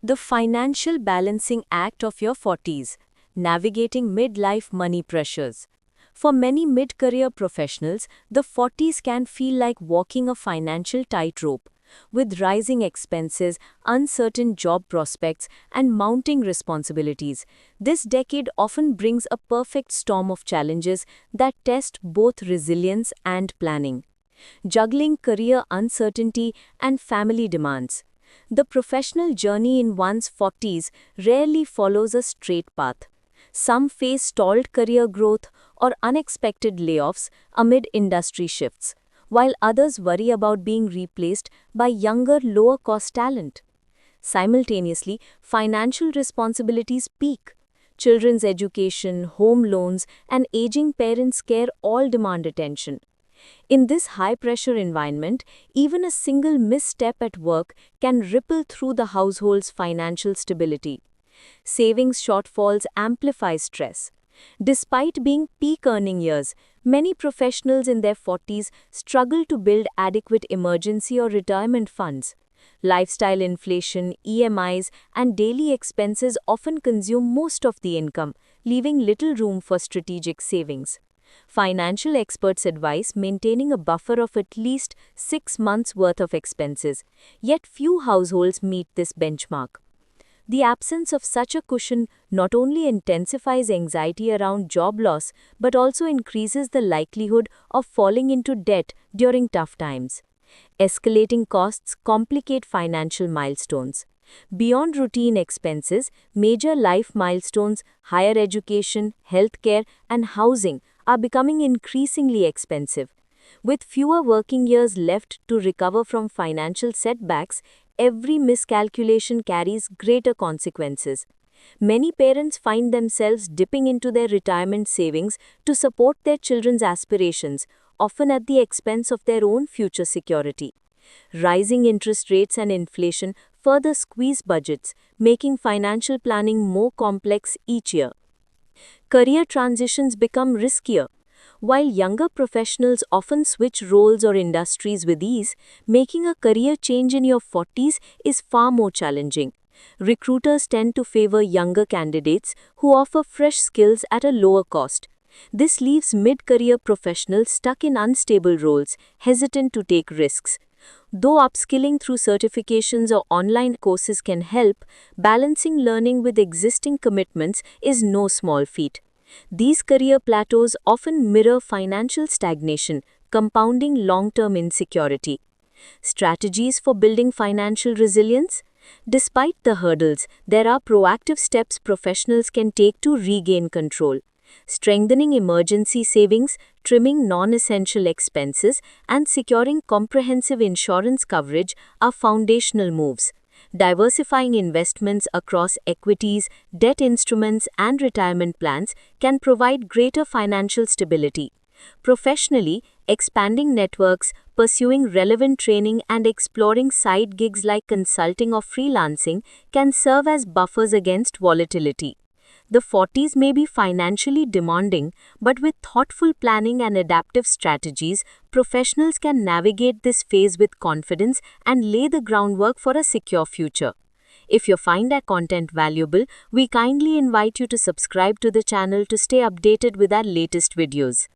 The financial balancing act of your 40s, navigating midlife money pressures. For many mid-career professionals, the 40s can feel like walking a financial tightrope. With rising expenses, uncertain job prospects, and mounting responsibilities, this decade often brings a perfect storm of challenges that test both resilience and planning. Juggling career uncertainty and family demands. The professional journey in one's 40s rarely follows a straight path. Some face stalled career growth or unexpected layoffs amid industry shifts, while others worry about being replaced by younger, lower-cost talent. Simultaneously, financial responsibilities peak. Children's education, home loans, and aging parents' care all demand attention. In this high-pressure environment, even a single misstep at work can ripple through the household's financial stability. Savings shortfalls amplify stress. Despite being peak earning years, many professionals in their 40s struggle to build adequate emergency or retirement funds. Lifestyle inflation, EMIs, and daily expenses often consume most of the income, leaving little room for strategic savings. Financial experts advise maintaining a buffer of at least 6 months' worth of expenses, yet few households meet this benchmark. The absence of such a cushion not only intensifies anxiety around job loss but also increases the likelihood of falling into debt during tough times. Escalating costs complicate financial milestones. Beyond routine expenses, major life milestones, higher education, healthcare, and housing are becoming increasingly expensive. With fewer working years left to recover from financial setbacks, every miscalculation carries greater consequences. Many parents find themselves dipping into their retirement savings to support their children's aspirations, often at the expense of their own future security. Rising interest rates and inflation further squeeze budgets, making financial planning more complex each year. Career transitions become riskier. While younger professionals often switch roles or industries with ease, making a career change in your 40s is far more challenging. Recruiters tend to favor younger candidates who offer fresh skills at a lower cost. This leaves mid-career professionals stuck in unstable roles, hesitant to take risks. Though upskilling through certifications or online courses can help, balancing learning with existing commitments is no small feat. These career plateaus often mirror financial stagnation, compounding long-term insecurity. Strategies for building financial resilience? Despite the hurdles, there are proactive steps professionals can take to regain control. Strengthening emergency savings, trimming non-essential expenses, and securing comprehensive insurance coverage are foundational moves. Diversifying investments across equities, debt instruments, and retirement plans can provide greater financial stability. Professionally, expanding networks, pursuing relevant training, and exploring side gigs like consulting or freelancing can serve as buffers against volatility. The 40s may be financially demanding, but with thoughtful planning and adaptive strategies, professionals can navigate this phase with confidence and lay the groundwork for a secure future. If you find our content valuable, we kindly invite you to subscribe to the channel to stay updated with our latest videos.